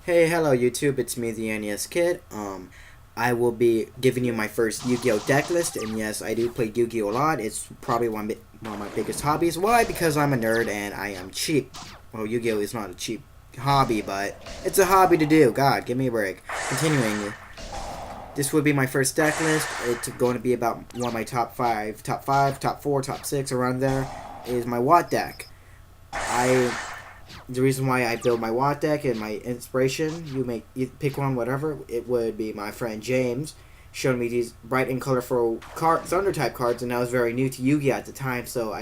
Hey, hello YouTube, it's me, the NESkid. I will be giving you my first Yu-Gi-Oh deck list, and yes, I do play Yu-Gi-Oh a lot. It's probably one of my biggest hobbies. Why? Because I'm a nerd and I am cheap. Well, Yu-Gi-Oh is not a cheap hobby, but it's a hobby to do. God, give me a break. Continuing, this would be my first deck list. It's going to be about one of my top 5, top 4, top 6, around there, is my Watt deck. The reason why I build my Watt deck and my inspiration, you pick one, whatever, it would be my friend James showed me these bright and colorful Thunder type cards, and I was very new to Yu-Gi-Oh at the time, so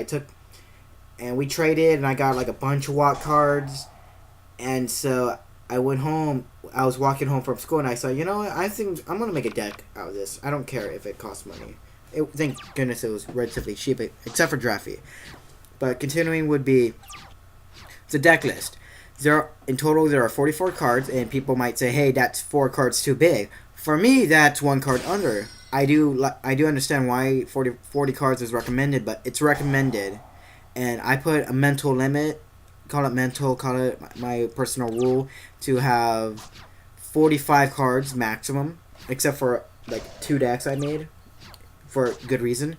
we traded, and I got like a bunch of Watt cards, and so I went home. I was walking home from school, and I said, you know what, I think I'm gonna make a deck out of this. I don't care if it costs money. Thank goodness it was relatively cheap, except for draft fee. But continuing would be the deck list. In total, there are 44 cards, and people might say, hey, that's 4 cards too big. For me, that's 1 card under. I do understand why 40 cards is recommended, but it's recommended. And I put a mental limit, call it my personal rule, to have 45 cards maximum, except for like 2 decks I made, for good reason.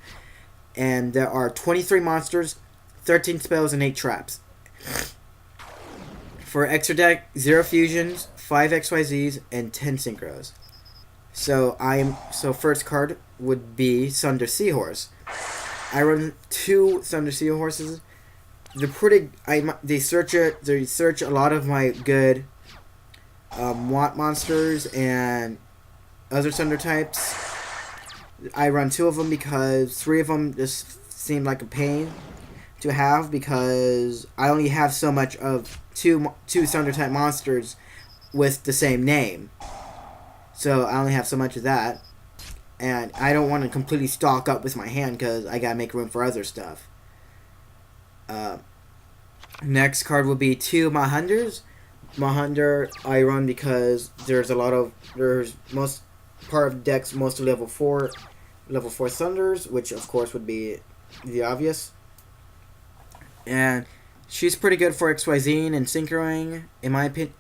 And there are 23 monsters, 13 spells, and 8 traps. For extra deck, 0 fusions, 5 XYZs, and 10 synchros. So first card would be Thunder Seahorse. I run 2 Thunder Seahorses. They're pretty. They search a lot of my good Watt monsters and other Thunder types. I run 2 of them because 3 of them just seem like a pain to have, because I only have so much of two Thunder type monsters with the same name, so I only have so much of that, and I don't want to completely stock up with my hand because I gotta make room for other stuff. Next card will be 2 Mahunders. Mahunder I run because there's most part of the decks mostly level 4 Thunders, which of course would be the obvious. And she's pretty good for XYZing and synchroing, in my opinion.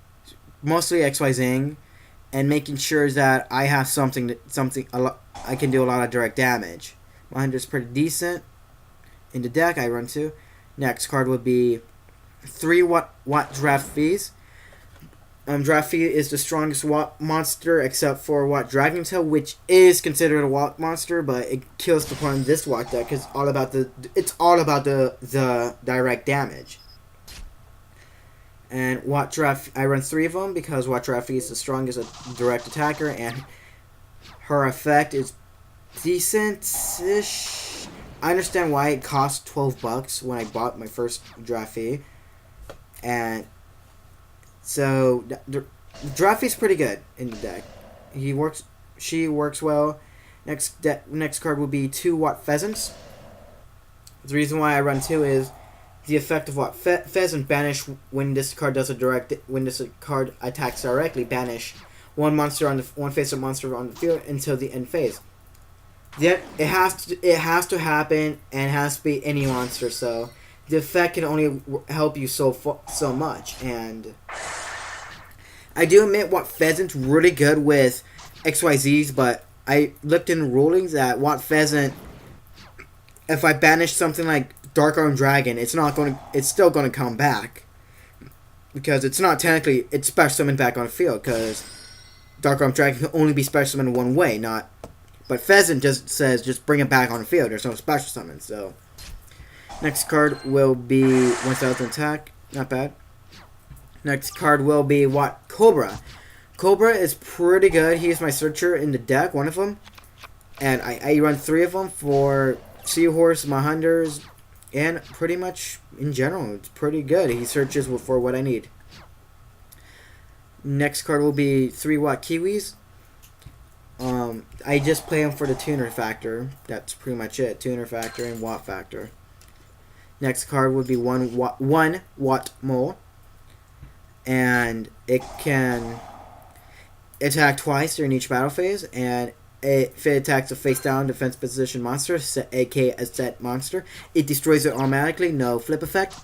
Mostly XYZing, and making sure that I have I can do a lot of direct damage. My is pretty decent in the deck. I run 2. Next card would be 3 WATTGIRAFFE. Giraffe is the strongest Watt monster except for Watt Dragon Tail, which is considered a Watt monster, but it kills the point of this Watt deck because it's all about the direct damage. And Watt Giraffe, I run 3 of them because Watt Giraffe is the strongest direct attacker, and her effect is decent-ish. I understand why it cost $12 when I bought my first Giraffe, and so Giraffe's pretty good in the deck. She works well. Next card will be 2 WATTPHEASANTs. The reason why I run 2 is the effect of WATTPHEASANT banish when this card attacks directly. Banish one face-up monster on the field until the end phase. It has to happen, and it has to be any monster. So the effect can only help you so much, and I do admit WATTPHEASANT's really good with XYZs, but I looked in rulings that WATTPHEASANT, if I banish something like Dark Arm Dragon, it's still going to come back, because it's special summoned back on the field, because Dark Arm Dragon can only be special summoned one way, but Pheasant just says just bring it back on the field. There's no special summon. So next card will be 1,000 attack. Not bad. Next card will be Cobra. Cobra is pretty good. He's my searcher in the deck, one of them. And I run 3 of them for Seahorse, Mahunders, and pretty much in general, it's pretty good. He searches for what I need. Next card will be 3 Watt Kiwis. I just play them for the tuner factor. That's pretty much it. Tuner factor and Watt factor. Next card would be 1 WATTMOLE. And it can attack twice during each battle phase, and if it attacks a face-down defense position monster, aka a set monster, it destroys it automatically, no flip effect.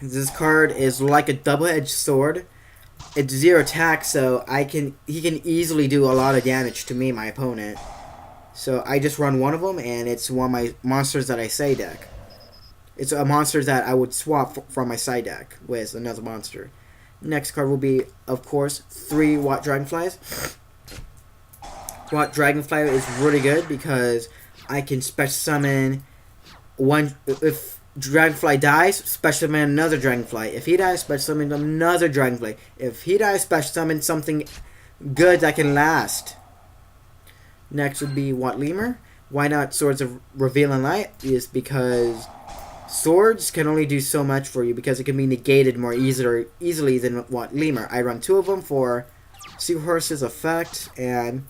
This card is like a double-edged sword. it's 0 attack, so he can easily do a lot of damage to me, my opponent. So I just run one of them, and it's one of my monsters that I side deck. It's a monster that I would swap from my side deck with another monster. Next card will be, of course, 3 Watt Dragonflies. Watt Dragonfly is really good because I can special summon one. If Dragonfly dies, special summon another Dragonfly. If he dies, special summon another Dragonfly. If he dies, special summon something good that can last. Next would be WATTLEMUR. Why not Swords of Reveal and Light? Is because swords can only do so much for you because it can be negated more easily than WATTLEMUR. I run 2 of them for Seahorse's effect and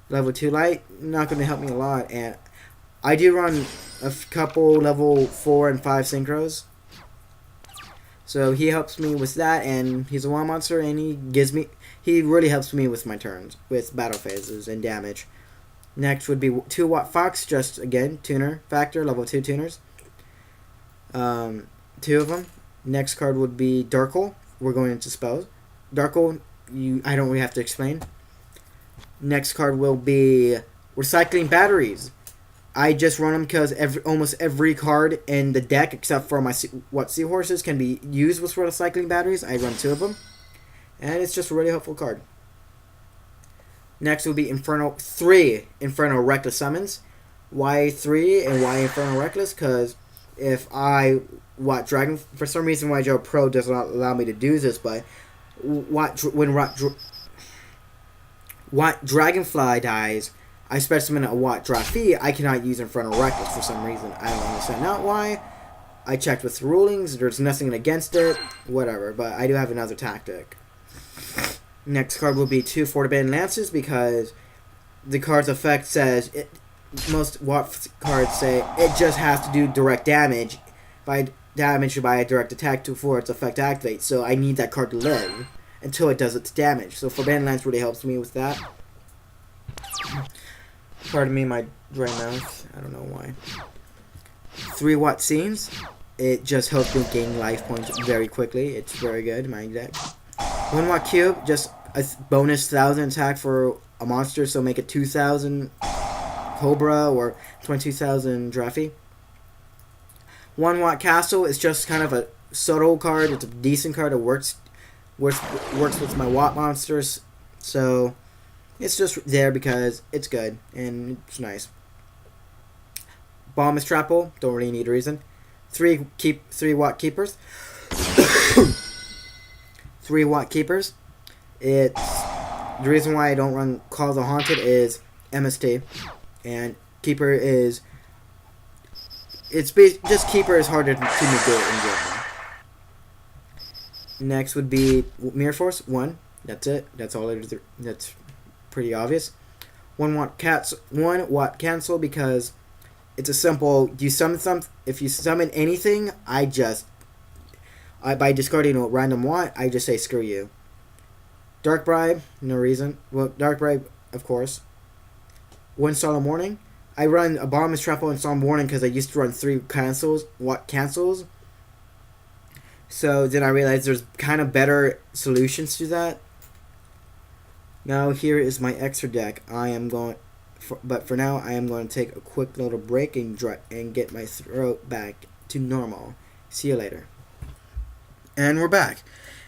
level 2 light. Not going to help me a lot. And I do run a couple level 4 and 5 synchros. So he helps me with that, and he's a one monster, and he really helps me with my turns, with battle phases and damage. Next would be 2 Watt Fox, just again, tuner factor, level 2 tuners. 2 of them. Next card would be Darkle. We're going into spells. Darkle, I don't really have to explain. Next card will be Recycling Batteries. I just run them because almost every card in the deck, except for my Seahorses, can be used with Recycling Batteries. I run 2 of them. And it's just a really helpful card. Next will be Inferno 3 Inferno Reckless Summons. Why 3 and why Inferno Reckless? Because if I Watt Dragon, for some reason YGO Pro does not allow me to do this, but when Watt Dragonfly dies, I special summon a WATTGIRAFFE. I cannot use Inferno Reckless for some reason. I don't understand not why. I checked with the rulings. There's nothing against it. Whatever. But I do have another tactic. Next card will be 2 Forbidden Lances because the card's effect says most Watt cards say it just has to do direct damage by a direct attack before its effect activates. So I need that card to live until it does its damage. So Forbidden Lance really helps me with that. Pardon me, my dry mouth. I don't know why. 3 Watt Scenes. It just helps me gain life points very quickly. It's very good in my deck. 1 Watt Cube, just a bonus 1,000 attack for a monster, so make it 2,000 Cobra or 22,000 Giraffe. 1 Watt Castle is just kind of a subtle card. It's a decent card. It works with my Watt monsters, so it's just there because it's good and it's nice. Bomb is Trapple. Don't really need a reason. 3 Watt Keepers. 3 Watt Keepers. It's the reason why I don't run Call of the Haunted is MST, and Keeper is just Keeper is harder to negate in general. Next would be Mirror Force 1. That's it. That's all it is. That's pretty obvious. 1 Watt Cancel because it's a simple. If you summon anything, by discarding a random Watt, I just say screw you. Dark Bribe, no reason. Well, Dark Bribe, of course. 1 Solemn Warning. I run a Bomb Trapple and Solemn Warning because I used to run 3 Watt cancels. So then I realized there's kind of better solutions to that. Now here is my extra deck. But for now, I am going to take a quick little break and get my throat back to normal. See you later. And we're back.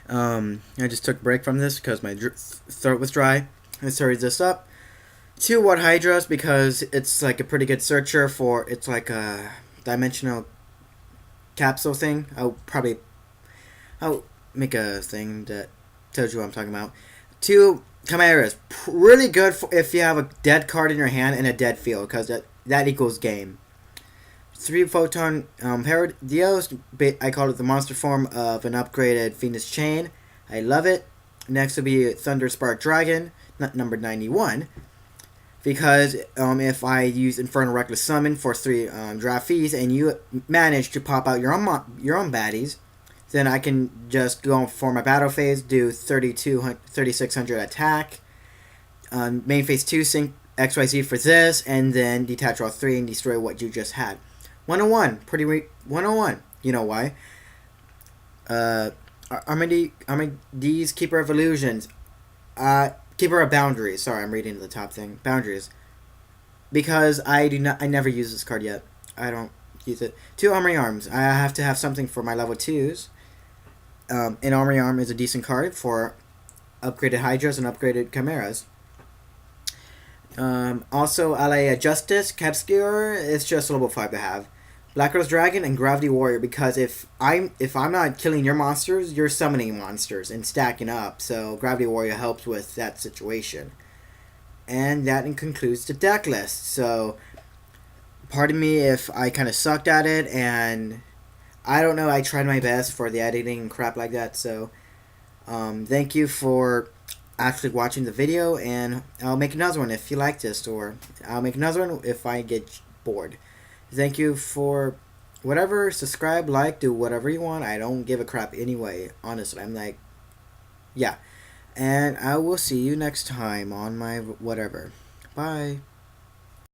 I just took a break from this because my throat was dry. I started this up. 2 Watt Hydras because it's like a pretty good searcher for. It's like a dimensional capsule thing. I'll make a thing that tells you what I'm talking about. 2 Chimeras, really good if you have a dead card in your hand and a dead field because that equals game. 3 Photon Paradios. I call it the monster form of an upgraded Phoenix Chain. I love it. Next will be Thunder Spark Dragon, number 91. Because if I use Inferno Reckless Summon for 3 Giraffes and you manage to pop out your own baddies, then I can just go for my battle phase, do 3,600 attack. Main phase 2, sync XYZ for this, and then detach all 3 and destroy what you just had. 101, 101. You know why? These Keeper of Illusions. Keeper of Boundaries. Sorry, I'm reading the top thing. Boundaries. Because I never use this card yet. I don't use it. 2 Armory Arms. I have to have something for my level 2s. An Armory Arm is a decent card for upgraded Hydras and upgraded Chimeras. Also, Alea Justice, Catskier, it's just a level 5 to have. Black Rose Dragon and Gravity Warrior, because if I'm not killing your monsters, you're summoning monsters and stacking up. So Gravity Warrior helps with that situation. And that concludes the deck list. So pardon me if I kind of sucked at it, and I don't know, I tried my best for the editing and crap like that. So thank you for actually watching the video, and I'll make another one if you like this, or I'll make another one if I get bored. Thank you for whatever. Subscribe, like, do whatever you want. I don't give a crap anyway. Honestly, I'm like, yeah. And I will see you next time on my whatever. Bye.